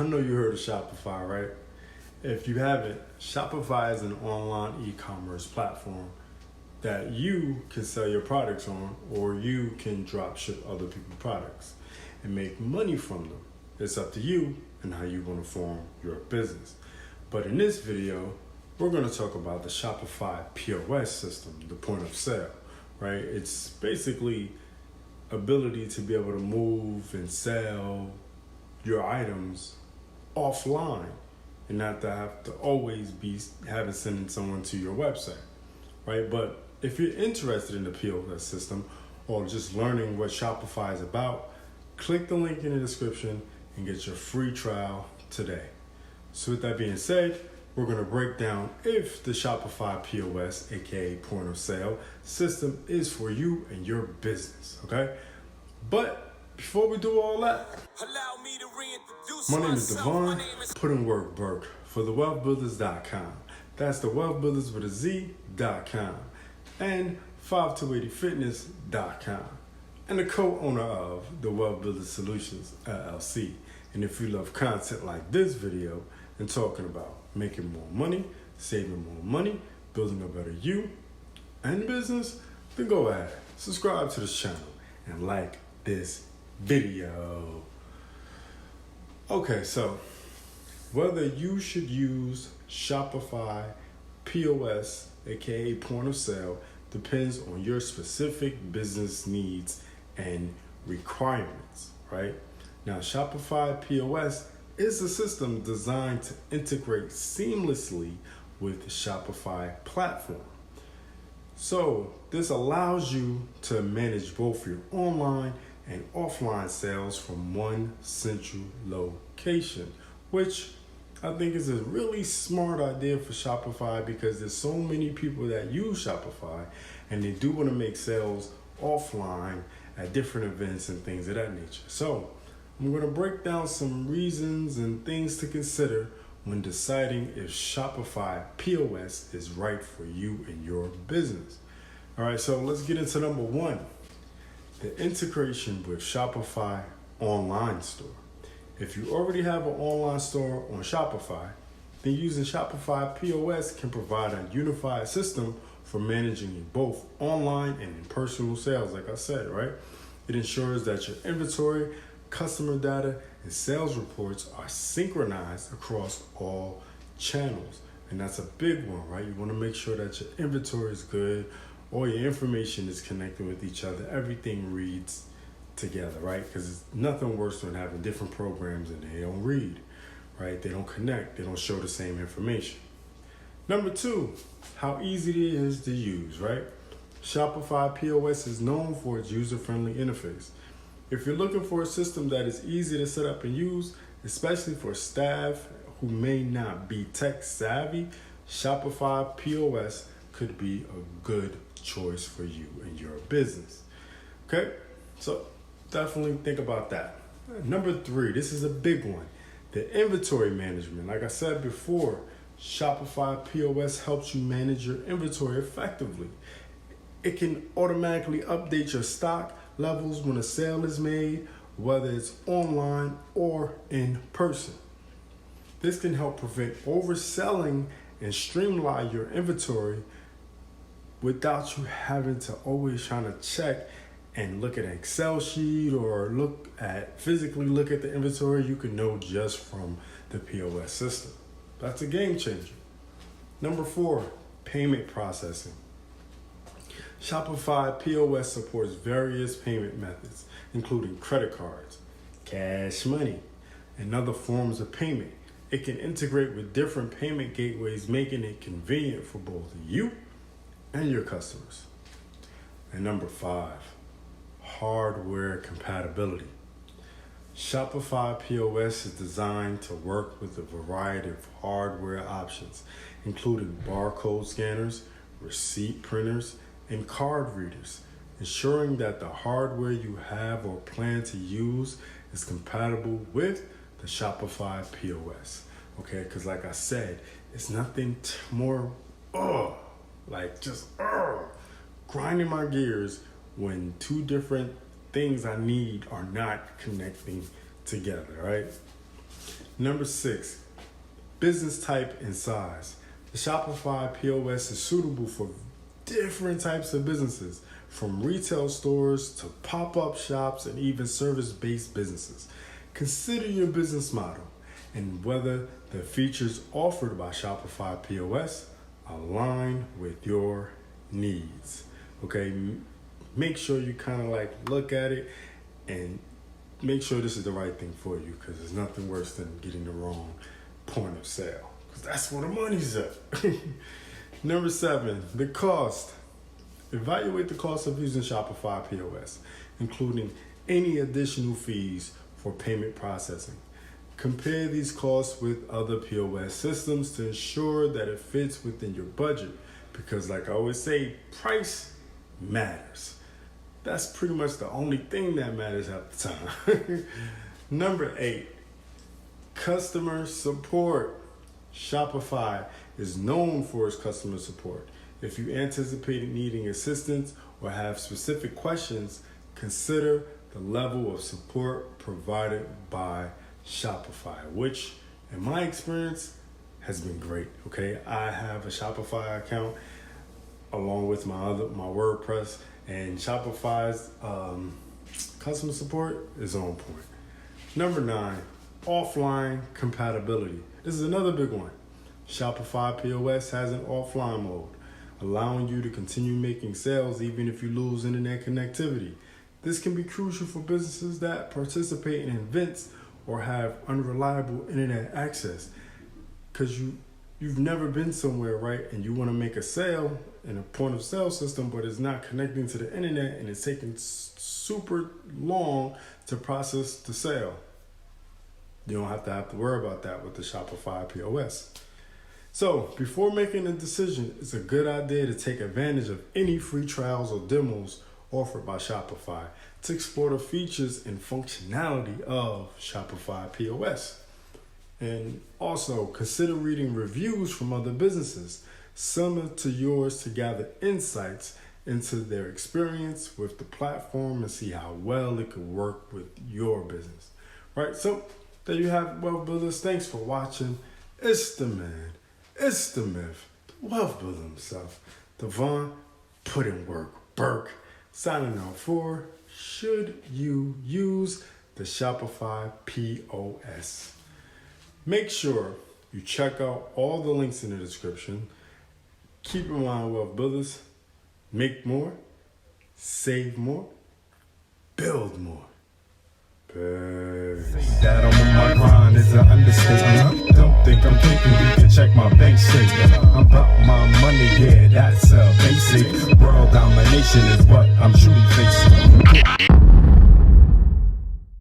I know you heard of Shopify, right? If you haven't, Shopify is an online e-commerce platform that you can sell your products on, or you can drop ship other people's products and make money from them. It's up to you and how you want to form your business. But in this video, we're going to talk about the Shopify POS system, the point of sale, right? It's basically ability to be able to move and sell your items offline and not to have to always be sending someone to your website, right? But if you're interested in the POS system or just learning what Shopify is about, click the link in the description and get your free trial today. So with that being said, we're going to break down if the Shopify POS, aka point of sale system, is for you and your business, okay? But before we do all that, allow me to reintroduce my name is myself. Devon, My name is put in work Burke for thewealthbuilders.com. That's the wealthbuilders with a Z.com and 5280fitness.com and the co-owner of the Wealth Builders Solutions LLC. And if you love content like this video and talking about making more money, saving more money, building a better you and business, then go ahead, subscribe to this channel and like this video. Okay, so whether you should use Shopify POS, aka point of sale, depends on your specific business needs and requirements, right? Now, Shopify POS is a system designed to integrate seamlessly with the Shopify platform. So this allows you to manage both your online and offline sales from one central location, which I think is a really smart idea for Shopify because there's so many people that use Shopify and they do want to make sales offline at different events and things of that nature. So I'm going to break down some reasons and things to consider when deciding if Shopify POS is right for you and your business. All right, so let's get into number one, the integration with Shopify online store. If you already have an online store on Shopify, then using Shopify POS can provide a unified system for managing both online and in-person sales, like I said, right? It ensures that your inventory, customer data, and sales reports are synchronized across all channels. And that's a big one, right? You want to make sure that your inventory is good, all your information is connected with each other, everything reads together, right? Because it's nothing worse than having different programs and they don't read, right? They don't connect, they don't show the same information. Number two, how easy it is to use, right? Shopify POS is known for its user-friendly interface. If you're looking for a system that is easy to set up and use, especially for staff who may not be tech savvy, Shopify POS could be a good choice for you and your business. Okay, so definitely think about that. Number three, this is a big one, the inventory management. Like I said before, Shopify POS helps you manage your inventory effectively. It can automatically update your stock levels when a sale is made, whether it's online or in person. This can help prevent overselling and streamline your inventory without you having to always trying to check and look at an Excel sheet or physically look at the inventory. You can know just from the POS system. That's a game changer. Number four, payment processing. Shopify POS supports various payment methods, including credit cards, cash money, and other forms of payment. It can integrate with different payment gateways, making it convenient for both you and your customers. And number five, hardware compatibility. Shopify POS is designed to work with a variety of hardware options, including barcode scanners, receipt printers, and card readers, ensuring that the hardware you have or plan to use is compatible with the Shopify POS. Okay, because like I said, it's nothing more grinding my gears when two different things I need are not connecting together, right? Number 6, business type and size. The Shopify POS is suitable for different types of businesses, from retail stores to pop-up shops and even service-based businesses. Consider your business model and whether the features offered by Shopify POS align with your needs. Okay, make sure you kind of like look at it and make sure this is the right thing for you, because there's nothing worse than getting the wrong point of sale, because that's where the money's at. Number 7, the cost. Evaluate the cost of using Shopify POS, including any additional fees for payment processing. Compare these costs with other POS systems to ensure that it fits within your budget, because like I always say, price matters. That's pretty much the only thing that matters at the time. Number 8, customer support. Shopify is known for its customer support. If you anticipate needing assistance or have specific questions, consider the level of support provided by Shopify, which in my experience has been great. Okay, I have a Shopify account along with my WordPress, and Shopify's customer support is on point. Number 9, offline compatibility. This is another big one. Shopify POS has an offline mode, allowing you to continue making sales even if you lose internet connectivity. This can be crucial for businesses that participate in events or have unreliable internet access, because you've never been somewhere, right, and you want to make a sale in a point of sale system, but it's not connecting to the internet and it's taking super long to process the sale. You don't have to worry about that with the Shopify POS. So before making a decision, it's a good idea to take advantage of any free trials or demos offered by Shopify to explore the features and functionality of Shopify POS. And also consider reading reviews from other businesses similar to yours to gather insights into their experience with the platform and see how well it could work with your business. Right? So there you have it, Wealth Builders. Thanks for watching. It's the man, it's the myth, the Wealth Builder himself, Devon Put in Work Burke, signing out for Should You Use the Shopify POS? Make sure you check out all the links in the description. Keep in mind, Wealth Builders, make more, save more, build more. That I'm on my grind is an understatement. Don't think I'm thinking, you can check my bank statement. I'm about my money, yeah, that's basic. World domination is what I'm truly